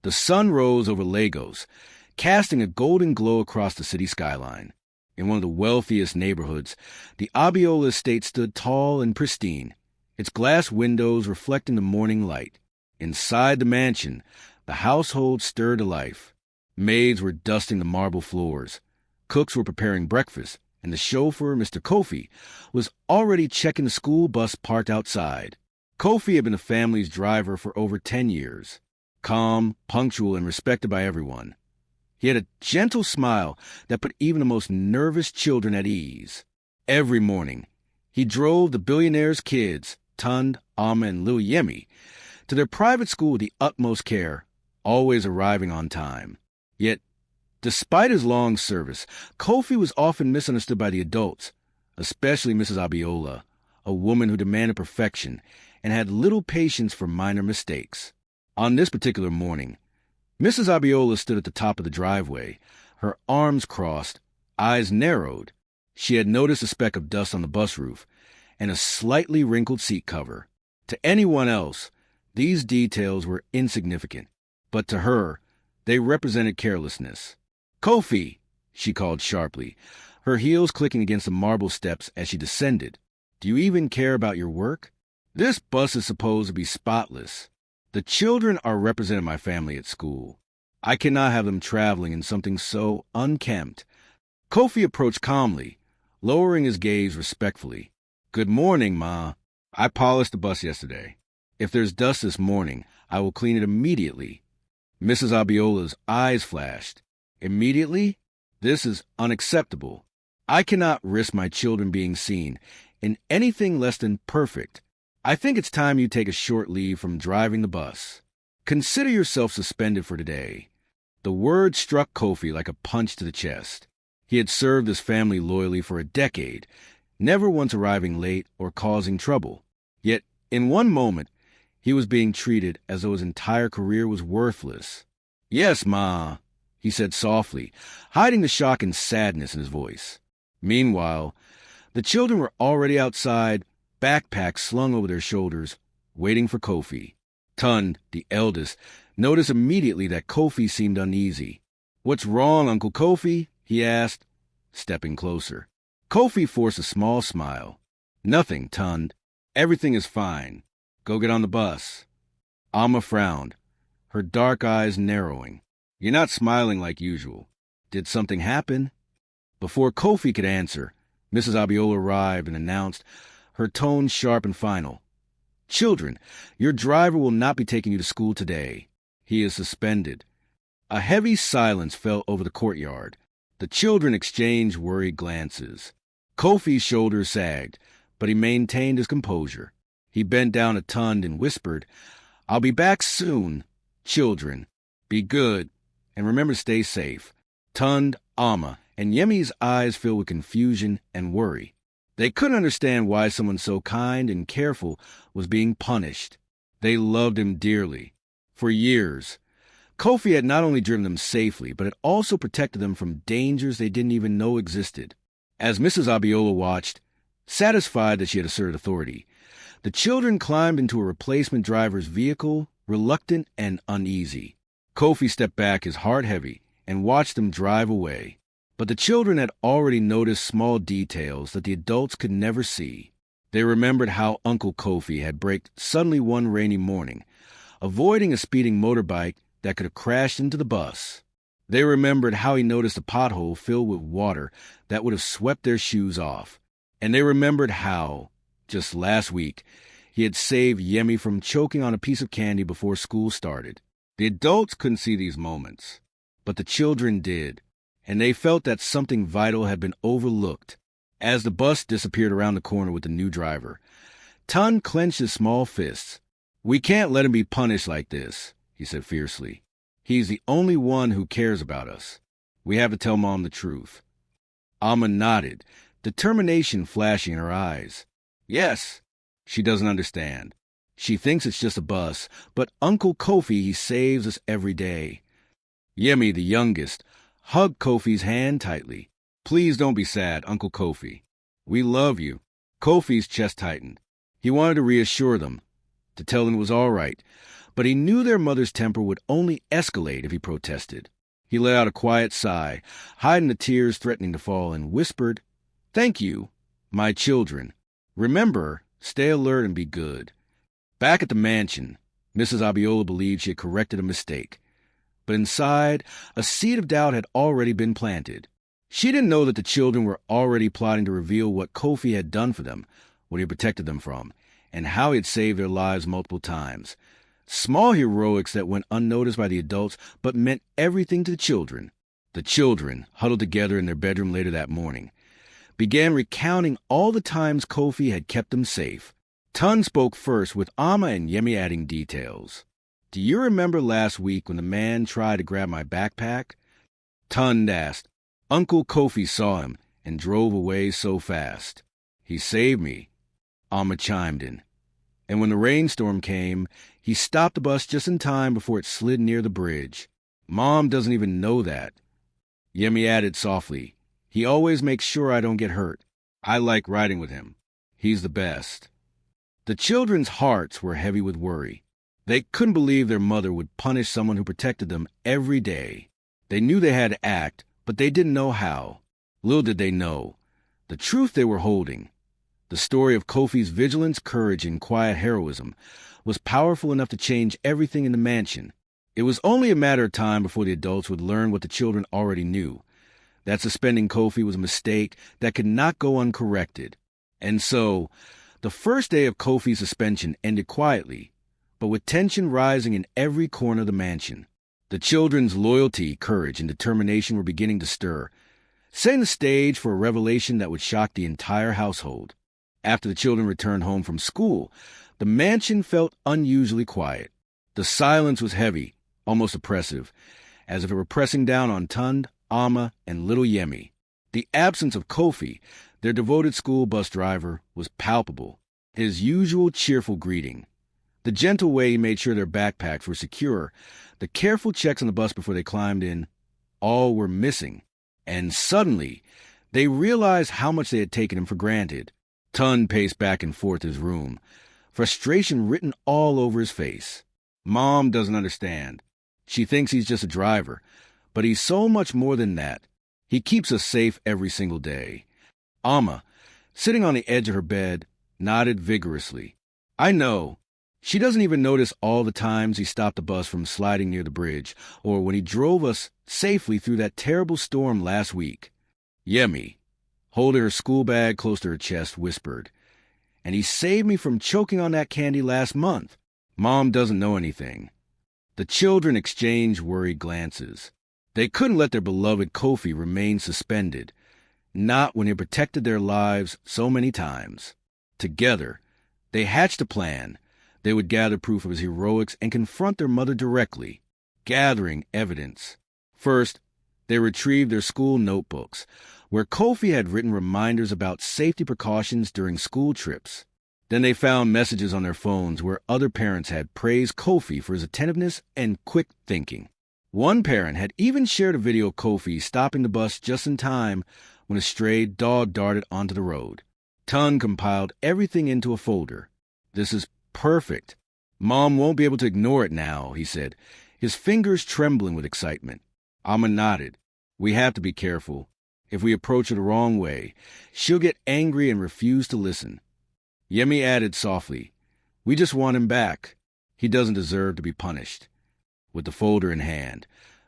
The sun rose over Lagos, casting a golden glow across the city skyline. In one of the wealthiest neighborhoods, the Abiola estate stood tall and pristine, its glass windows reflecting the morning light. Inside the mansion, the household stirred to life. Maids were dusting the marble floors. Cooks were preparing breakfast, and the chauffeur, Mr. Kofi, was already checking the school bus parked outside. Kofi had been the family's driver for over 10 years. Calm, punctual, and respected by everyone. He had a gentle smile that put even the most nervous children at ease. Every morning, he drove the Billionaire's kids, Tund, Amma, and Lil Yemi, to their private school with the utmost care, always arriving on time. Yet, despite his long service, Kofi was often misunderstood by the adults, especially Mrs. Abiola, a woman who demanded perfection and had little patience for minor mistakes. On this particular morning, Mrs. Abiola stood at the top of the driveway, her arms crossed, eyes narrowed. She had noticed a speck of dust on the bus roof and a slightly wrinkled seat cover. To anyone else, these details were insignificant, but to her, they represented carelessness. "Kofi," she called sharply, her heels clicking against the marble steps as she descended. "Do you even care about your work? This bus is supposed to be spotless. The children are representing my family at school. I cannot have them traveling in something so unkempt." Kofi approached calmly, lowering his gaze respectfully. "Good morning, Ma. I polished the bus yesterday. If there's dust this morning, I will clean it immediately." Mrs. Abiola's eyes flashed. "Immediately? This is unacceptable. I cannot risk my children being seen in anything less than perfect. I think it's time you take a short leave from driving the bus. Consider yourself suspended for today." The word struck Kofi like a punch to the chest. He had served his family loyally for a decade, never once arriving late or causing trouble. Yet, in one moment, he was being treated as though his entire career was worthless. "Yes, Ma," he said softly, hiding the shock and sadness in his voice. Meanwhile, the children were already outside, backpacks slung over their shoulders, waiting for Kofi. Tund, the eldest, noticed immediately that Kofi seemed uneasy. "What's wrong, Uncle Kofi?" he asked, stepping closer. Kofi forced a small smile. "Nothing, Tund. Everything is fine. Go get on the bus." Amma frowned, her dark eyes narrowing. "You're not smiling like usual. Did something happen?" Before Kofi could answer, Mrs. Abiola arrived and announced, her tone sharp and final. "Children, your driver will not be taking you to school today. He is suspended." A heavy silence fell over the courtyard. The children exchanged worried glances. Kofi's shoulders sagged, but he maintained his composure. He bent down at Tund and whispered, "I'll be back soon. Children, be good, and remember to stay safe." Tund, Amma, and Yemi's eyes filled with confusion and worry. They couldn't understand why someone so kind and careful was being punished. They loved him dearly. For years, Kofi had not only driven them safely, but had also protected them from dangers they didn't even know existed. As Mrs. Abiola watched, satisfied that she had asserted authority, the children climbed into a replacement driver's vehicle, reluctant and uneasy. Kofi stepped back, his heart heavy, and watched them drive away. But the children had already noticed small details that the adults could never see. They remembered how Uncle Kofi had braked suddenly one rainy morning, avoiding a speeding motorbike that could have crashed into the bus. They remembered how he noticed a pothole filled with water that would have swept their shoes off. And they remembered how, just last week, he had saved Yemi from choking on a piece of candy before school started. The adults couldn't see these moments, but the children did, and they felt that something vital had been overlooked. As the bus disappeared around the corner with the new driver, Tund clenched his small fists. "We can't let him be punished like this," he said fiercely. "He's the only one who cares about us. We have to tell Mom the truth." Amma nodded, determination flashing in her eyes. "Yes." She doesn't understand. She thinks it's just a bus, but Uncle Kofi, he saves us every day. Yemi, the youngest, hugged Kofi's hand tightly. "Please don't be sad, Uncle Kofi. We love you." Kofi's chest tightened. He wanted to reassure them, to tell them it was all right, But he knew their mother's temper would only escalate if he protested. He let out a quiet sigh, hiding the tears threatening to fall, and whispered, "Thank you, my children. Remember, stay alert and be good." Back at the mansion, Mrs. Abiola believed she had corrected a mistake. But inside, a seed of doubt had already been planted. She didn't know that the children were already plotting to reveal what Kofi had done for them, what he had protected them from, and how he had saved their lives multiple times. Small heroics that went unnoticed by the adults, but meant everything to the children. The children, huddled together in their bedroom later that morning, began recounting all the times Kofi had kept them safe. Tun spoke first, with Amma and Yemi adding details. "Do you remember last week when the man tried to grab my backpack?" Tun asked. "Uncle Kofi saw him and drove away so fast. He saved me," Amma chimed in. "And when the rainstorm came, he stopped the bus just in time before it slid near the bridge. Mom doesn't even know that." Yemi added softly, "He always makes sure I don't get hurt. I like riding with him. He's the best." The children's hearts were heavy with worry. They couldn't believe their mother would punish someone who protected them every day. They knew they had to act, but they didn't know how. Little did they know the truth they were holding. The story of Kofi's vigilance, courage, and quiet heroism was powerful enough to change everything in the mansion. It was only a matter of time before the adults would learn what the children already knew, that suspending Kofi was a mistake that could not go uncorrected. And so, the first day of Kofi's suspension ended quietly, but with tension rising in every corner of the mansion. The children's loyalty, courage, and determination were beginning to stir, setting the stage for a revelation that would shock the entire household. After the children returned home from school, the mansion felt unusually quiet. The silence was heavy, almost oppressive, as if it were pressing down on Tund, Amma, and little Yemi. The absence of Kofi, their devoted school bus driver, was palpable. His usual cheerful greeting, the gentle way he made sure their backpacks were secure, the careful checks on the bus before they climbed in, all were missing. And suddenly, they realized how much they had taken him for granted. Tun paced back and forth his room, frustration written all over his face. Mom doesn't understand. She thinks he's just a driver, but he's so much more than that. He keeps us safe every single day. Amma, sitting on the edge of her bed, nodded vigorously. "I know. She doesn't even notice all the times he stopped the bus from sliding near the bridge, or when he drove us safely through that terrible storm last week." Yemi, holding her school bag close to her chest, whispered, "And he saved me from choking on that candy last month." Mom doesn't know anything. The children exchanged worried glances. They couldn't let their beloved Kofi remain suspended, not when he protected their lives so many times. Together, they hatched a plan. They would gather proof of his heroics and confront their mother directly, gathering evidence. First, they retrieved their school notebooks, where Kofi had written reminders about safety precautions during school trips. Then they found messages on their phones where other parents had praised Kofi for his attentiveness and quick thinking. One parent had even shared a video of Kofi stopping the bus just in time when a stray dog darted onto the road. Tun compiled everything into a folder. "This is perfect. Mom won't be able to ignore it now," he said, his fingers trembling with excitement. Amma nodded. "We have to be careful. If we approach her the wrong way, she'll get angry and refuse to listen." Yemi added softly, "We just want him back. He doesn't deserve to be punished." With the folder in hand,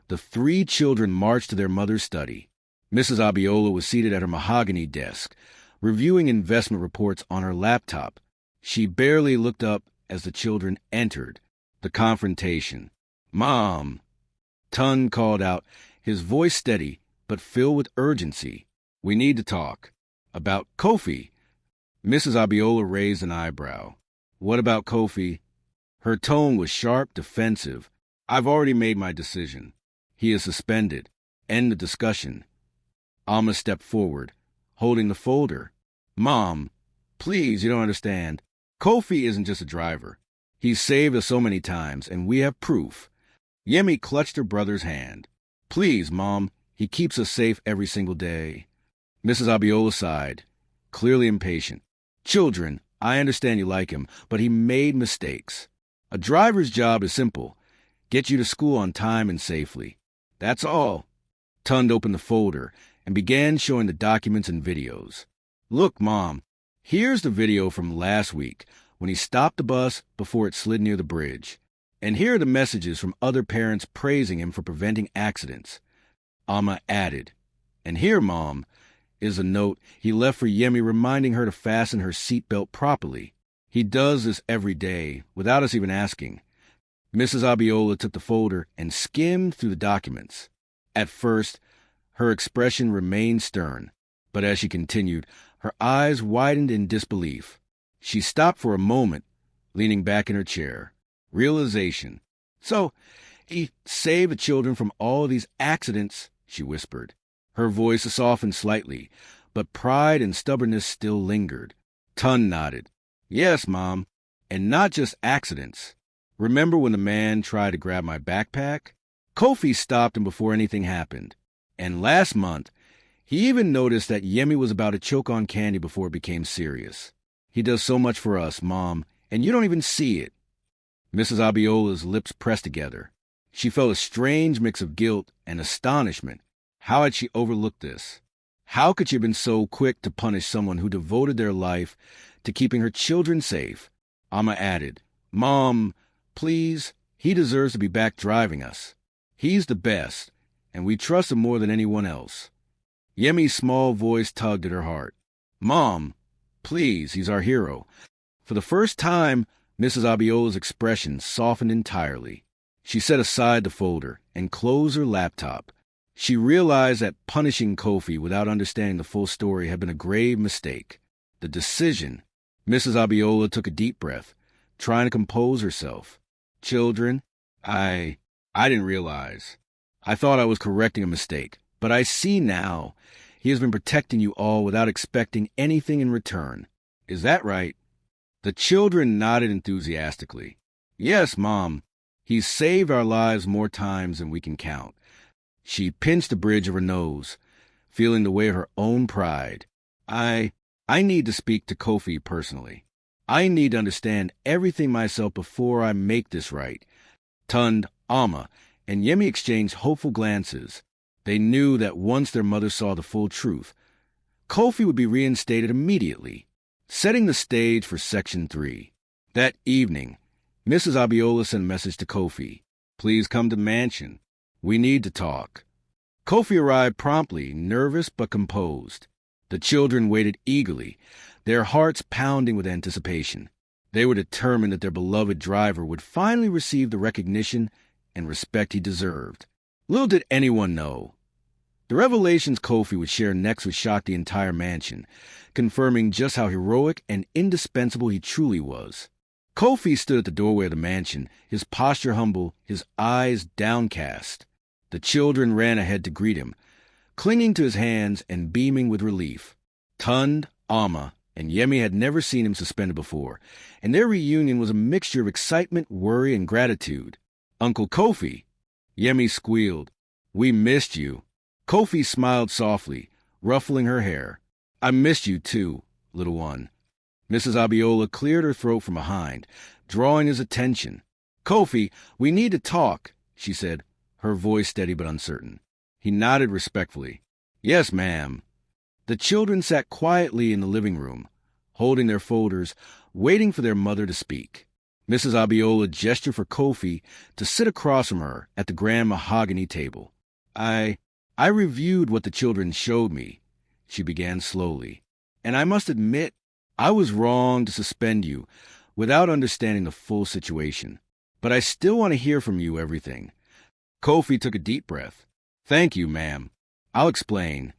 the three children marched to their mother's study. Mrs. Abiola was seated at her mahogany desk, reviewing investment reports on her laptop. She barely looked up as the children entered. The confrontation. "Mom!" Tun called out, his voice steady but filled with urgency. "We need to talk. About Kofi." Mrs. Abiola raised an eyebrow. "What about Kofi?" Her tone was sharp, defensive. "I've already made my decision. He is suspended. End the discussion." Amma stepped forward, holding the folder. "Mom, please, you don't understand. Kofi isn't just a driver. He's saved us so many times, and we have proof." Yemi clutched her brother's hand. "Please, Mom, he keeps us safe every single day." Mrs. Abiola sighed, clearly impatient. "Children, I understand you like him, but he made mistakes." A driver's job is simple. Get you to school on time and safely. That's all. Tund opened the folder and began showing the documents and videos. Look, Mom, here's the video from last week when he stopped the bus before it slid near the bridge. And here are the messages from other parents praising him for preventing accidents. Amma added. And here, Mom, is a note he left for Yemi reminding her to fasten her seatbelt properly. He does this every day, without us even asking. Mrs. Abiola took the folder and skimmed through the documents. At first, her expression remained stern, but as she continued, her eyes widened in disbelief. She stopped for a moment, leaning back in her chair. Realization. So, he saved the children from all of these accidents, she whispered. Her voice softened slightly, but pride and stubbornness still lingered. Tund nodded. Yes, Mom, and not just accidents. Remember when the man tried to grab my backpack? Kofi stopped him before anything happened. And last month, he even noticed that Yemi was about to choke on candy before it became serious. He does so much for us, Mom, and you don't even see it. Mrs. Abiola's lips pressed together. She felt a strange mix of guilt and astonishment. How had she overlooked this? How could she have been so quick to punish someone who devoted their life to keeping her children safe? Amma added, Mom, please, he deserves to be back driving us. He's the best, and we trust him more than anyone else. Yemi's small voice tugged at her heart. Mom, please, he's our hero. For the first time, Mrs. Abiola's expression softened entirely. She set aside the folder and closed her laptop. She realized that punishing Kofi without understanding the full story had been a grave mistake. The decision. Mrs. Abiola took a deep breath, trying to compose herself. Children, I didn't realize. I thought I was correcting a mistake, but I see now. He has been protecting you all without expecting anything in return. Is that right? The children nodded enthusiastically. Yes, Mom. He's saved our lives more times than we can count. She pinched the bridge of her nose, feeling the weight of her own pride. I need to speak to Kofi personally. I need to understand everything myself before I make this right. Tund, Amma, and Yemi exchanged hopeful glances. They knew that once their mother saw the full truth, Kofi would be reinstated immediately, setting the stage for Section 3. That evening, Mrs. Abiola sent a message to Kofi. Please come to the mansion. We need to talk. Kofi arrived promptly, nervous but composed. The children waited eagerly, their hearts pounding with anticipation. They were determined that their beloved driver would finally receive the recognition and respect he deserved. Little did anyone know. The revelations Kofi would share next would shock the entire mansion, confirming just how heroic and indispensable he truly was. Kofi stood at the doorway of the mansion, his posture humble, his eyes downcast. The children ran ahead to greet him, clinging to his hands and beaming with relief. Tund, Amma, and Yemi had never seen him suspended before, and their reunion was a mixture of excitement, worry, and gratitude. Uncle Kofi, Yemi squealed. We missed you. Kofi smiled softly, ruffling her hair. I missed you too, little one. Mrs. Abiola cleared her throat from behind, drawing his attention. Kofi, we need to talk, she said, her voice steady but uncertain. He nodded respectfully. Yes, ma'am. The children sat quietly in the living room, holding their folders, waiting for their mother to speak. Mrs. Abiola gestured for Kofi to sit across from her at the grand mahogany table. I reviewed what the children showed me, she began slowly, and I must admit I was wrong to suspend you without understanding the full situation. But I still want to hear from you everything. Kofi took a deep breath. Thank you, ma'am. I'll explain.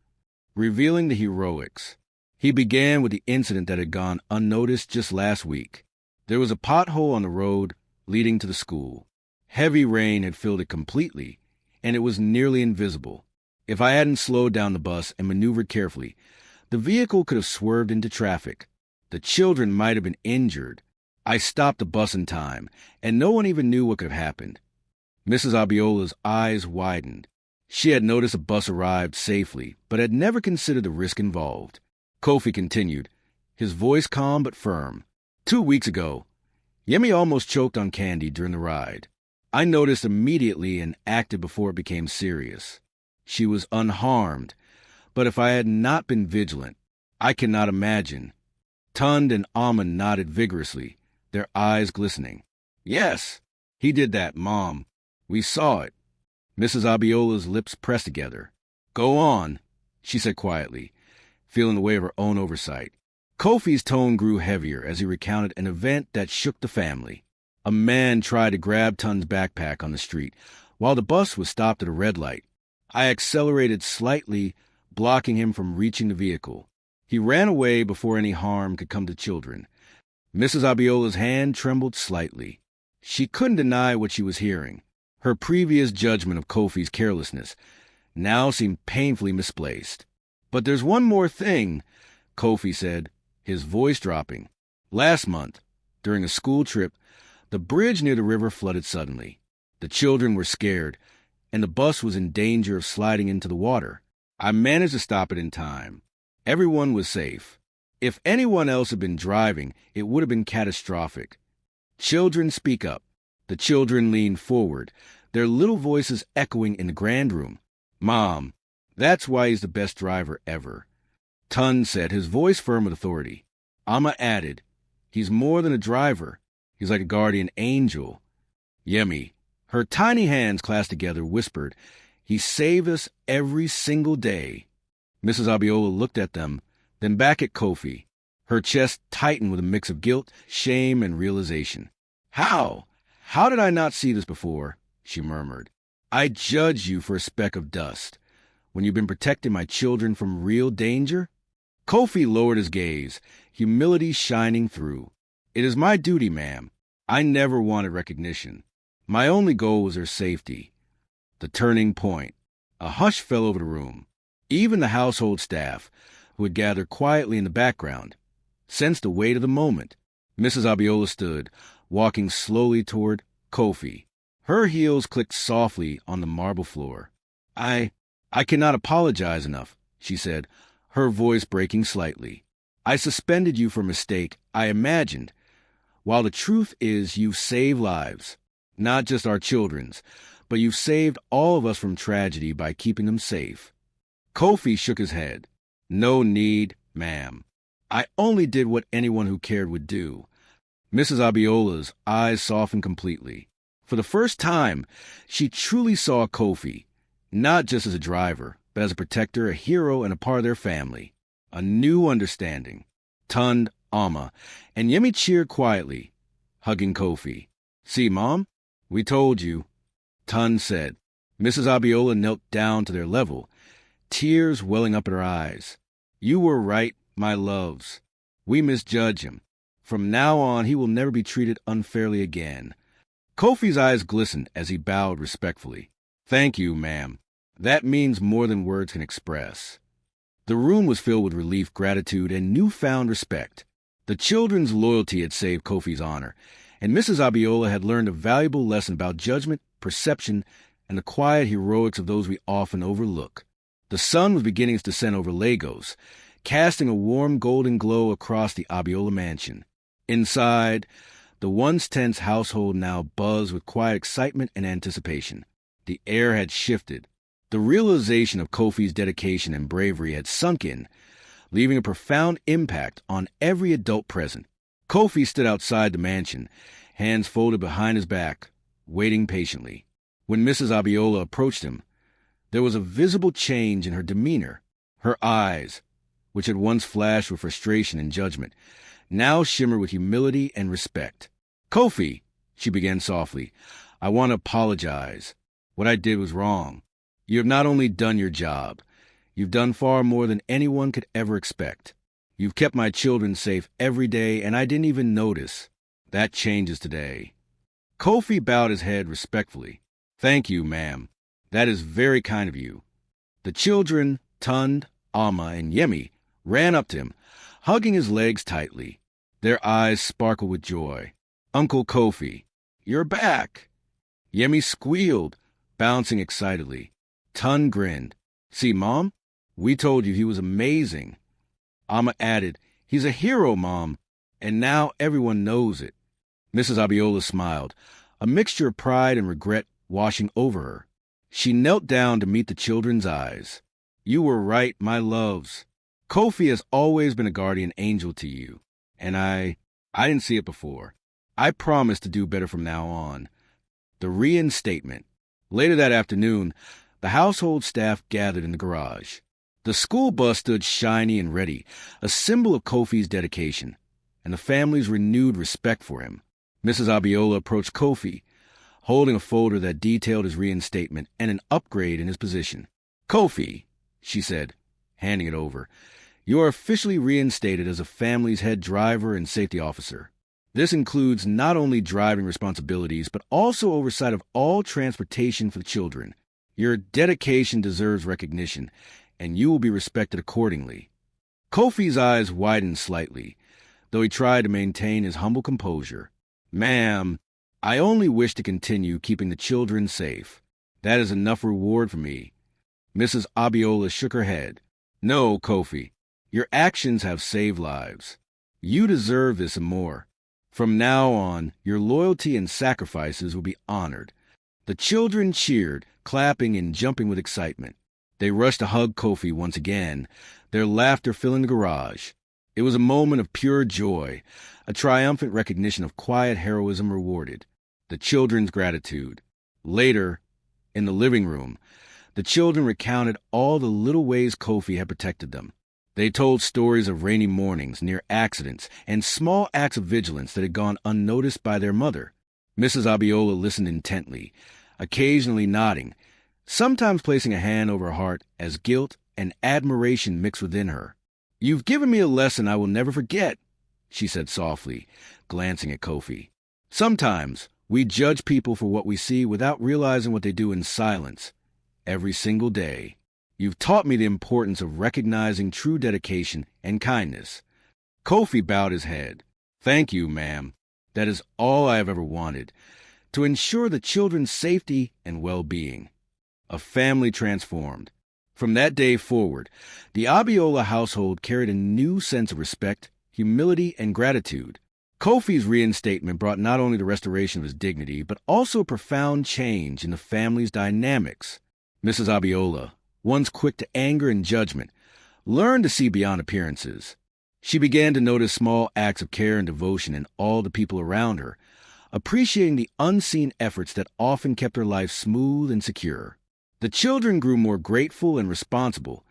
Revealing the heroics. He began with the incident that had gone unnoticed just last week. There was a pothole on the road leading to the school. Heavy rain had filled it completely, and it was nearly invisible. If I hadn't slowed down the bus and maneuvered carefully, the vehicle could have swerved into traffic. The children might have been injured. I stopped the bus in time, and no one even knew what could have happened. Mrs. Abiola's eyes widened. She had noticed a bus arrived safely, but had never considered the risk involved. Kofi continued, his voice calm but firm. 2 weeks ago, Yemi almost choked on candy during the ride. I noticed immediately and acted before it became serious. She was unharmed, but if I had not been vigilant, I cannot imagine. Tund and Amon nodded vigorously, their eyes glistening. Yes, he did that, Mom. We saw it. Mrs. Abiola's lips pressed together. Go on, she said quietly, feeling the weight of her own oversight. Kofi's tone grew heavier as he recounted an event that shook the family. A man tried to grab Tun's backpack on the street while the bus was stopped at a red light. I accelerated slightly, blocking him from reaching the vehicle. He ran away before any harm could come to children. Mrs. Abiola's hand trembled slightly. She couldn't deny what she was hearing. Her previous judgment of Kofi's carelessness now seemed painfully misplaced. But there's one more thing, Kofi said, his voice dropping. Last month, during a school trip, the bridge near the river flooded suddenly. The children were scared, and the bus was in danger of sliding into the water. I managed to stop it in time. Everyone was safe. If anyone else had been driving, it would have been catastrophic. Children, speak up. The children leaned forward, their little voices echoing in the grand room. Mom, that's why he's the best driver ever. Tun said, his voice firm with authority. Amma added, he's more than a driver. He's like a guardian angel. Yemi, her tiny hands clasped together, whispered, he saved us every single day. Mrs. Abiola looked at them, then back at Kofi. Her chest tightened with a mix of guilt, shame, and realization. How? How did I not see this before? She murmured. I judge you for a speck of dust, when you've been protecting my children from real danger? Kofi lowered his gaze, humility shining through. It is my duty, ma'am. I never wanted recognition. My only goal was their safety. The turning point. A hush fell over the room. Even the household staff, who had gathered quietly in the background, sensed the weight of the moment. Mrs. Abiola stood, walking slowly toward Kofi. Her heels clicked softly on the marble floor. I cannot apologize enough, she said, her voice breaking slightly. I suspended you for a mistake, I imagined. While the truth is you've saved lives, not just our children's, but you've saved all of us from tragedy by keeping them safe. Kofi shook his head. No need, ma'am. I only did what anyone who cared would do. Mrs. Abiola's eyes softened completely. For the first time, she truly saw Kofi, not just as a driver, but as a protector, a hero, and a part of their family. A new understanding. Tund, Amma, and Yemi cheered quietly, hugging Kofi. See, Mom? We told you. Tund said. Mrs. Abiola knelt down to their level, tears welling up in her eyes. You were right, my loves. We misjudge him. From now on, he will never be treated unfairly again. Kofi's eyes glistened as he bowed respectfully. Thank you, ma'am. That means more than words can express. The room was filled with relief, gratitude, and newfound respect. The children's loyalty had saved Kofi's honor, and Mrs. Abiola had learned a valuable lesson about judgment, perception, and the quiet heroics of those we often overlook. The sun was beginning to descend over Lagos, casting a warm golden glow across the Abiola mansion. Inside, the once tense household now buzzed with quiet excitement and anticipation. The air had shifted. The realization of Kofi's dedication and bravery had sunk in, leaving a profound impact on every adult present. Kofi stood outside the mansion, hands folded behind his back, waiting patiently. When Mrs. Abiola approached him, there was a visible change in her demeanor. Her eyes, which had once flashed with frustration and judgment, now shimmered with humility and respect. Kofi, she began softly, I want to apologize. What I did was wrong. You have not only done your job, you've done far more than anyone could ever expect. You've kept my children safe every day, and I didn't even notice. That changes today. Kofi bowed his head respectfully. Thank you, ma'am. That is very kind of you. The children, Tund, Amma, and Yemi, ran up to him, hugging his legs tightly. Their eyes sparkled with joy. Uncle Kofi, you're back. Yemi squealed, bouncing excitedly. Tund grinned. See, Mom? We told you he was amazing. Amma added, he's a hero, Mom, and now everyone knows it. Mrs. Abiola smiled, a mixture of pride and regret washing over her. She knelt down to meet the children's eyes. You were right, my loves. Kofi has always been a guardian angel to you, and I didn't see it before. I promise to do better from now on. The reinstatement. Later that afternoon, the household staff gathered in the garage. The school bus stood shiny and ready, a symbol of Kofi's dedication, and the family's renewed respect for him. Mrs. Abiola approached Kofi, holding a folder that detailed his reinstatement and an upgrade in his position. Kofi, she said, handing it over, you are officially reinstated as a family's head driver and safety officer. This includes not only driving responsibilities, but also oversight of all transportation for the children. Your dedication deserves recognition, and you will be respected accordingly. Kofi's eyes widened slightly, though he tried to maintain his humble composure. Ma'am, I only wish to continue keeping the children safe. That is enough reward for me. Mrs. Abiola shook her head. No, Kofi, your actions have saved lives. You deserve this and more. From now on, your loyalty and sacrifices will be honored. The children cheered, clapping and jumping with excitement. They rushed to hug Kofi once again, their laughter filling the garage. It was a moment of pure joy, a triumphant recognition of quiet heroism rewarded. The children's gratitude. Later, in the living room, the children recounted all the little ways Kofi had protected them. They told stories of rainy mornings, near accidents, and small acts of vigilance that had gone unnoticed by their mother. Mrs. Abiola listened intently, occasionally nodding, sometimes placing a hand over her heart as guilt and admiration mixed within her. You've given me a lesson I will never forget, she said softly, glancing at Kofi. Sometimes we judge people for what we see without realizing what they do in silence. Every single day. You've taught me the importance of recognizing true dedication and kindness. Kofi bowed his head. Thank you, ma'am. That is all I have ever wanted, to ensure the children's safety and well-being. A family transformed. From that day forward, the Abiola household carried a new sense of respect, humility, and gratitude. Kofi's reinstatement brought not only the restoration of his dignity, but also a profound change in the family's dynamics. Mrs. Abiola, once quick to anger and judgment, learned to see beyond appearances. She began to notice small acts of care and devotion in all the people around her, appreciating the unseen efforts that often kept her life smooth and secure. The children grew more grateful and responsible,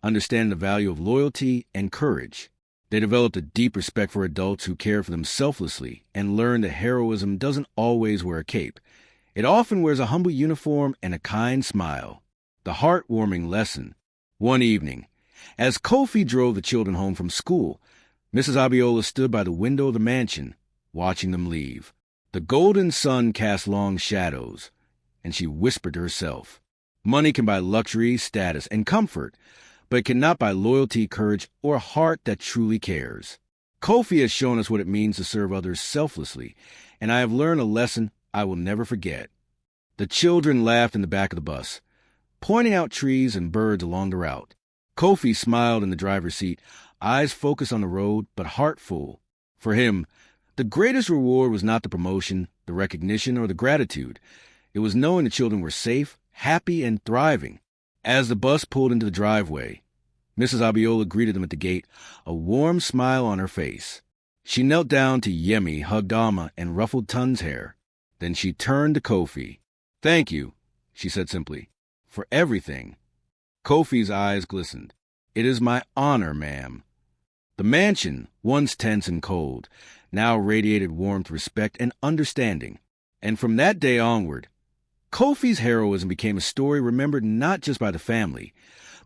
understanding the value of loyalty and courage. They developed a deep respect for adults who care for them selflessly and learned that heroism doesn't always wear a cape. It often wears a humble uniform and a kind smile. The heartwarming lesson. One evening, as Kofi drove the children home from school, Mrs. Abiola stood by the window of the mansion, watching them leave. The golden sun cast long shadows, and she whispered to herself, money can buy luxury, status, and comfort, but it cannot buy loyalty, courage, or a heart that truly cares. Kofi has shown us what it means to serve others selflessly, and I have learned a lesson I will never forget. The children laughed in the back of the bus, pointing out trees and birds along the route. Kofi smiled in the driver's seat, eyes focused on the road, but heart full. For him, the greatest reward was not the promotion, the recognition, or the gratitude. It was knowing the children were safe, happy, and thriving. As the bus pulled into the driveway, Mrs. Abiola greeted them at the gate, a warm smile on her face. She knelt down to Yemi, hugged Alma, and ruffled Tun's hair. Then she turned to Kofi. Thank you, she said simply, for everything. Kofi's eyes glistened. It is my honor, ma'am. The mansion, once tense and cold, now radiated warmth, respect, and understanding. And from that day onward, Kofi's heroism became a story remembered not just by the family,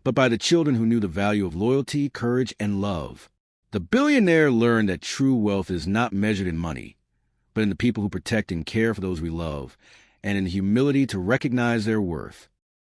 but by the children who knew the value of loyalty, courage, and love. The billionaire learned that true wealth is not measured in money, but in the people who protect and care for those we love, and in the humility to recognize their worth.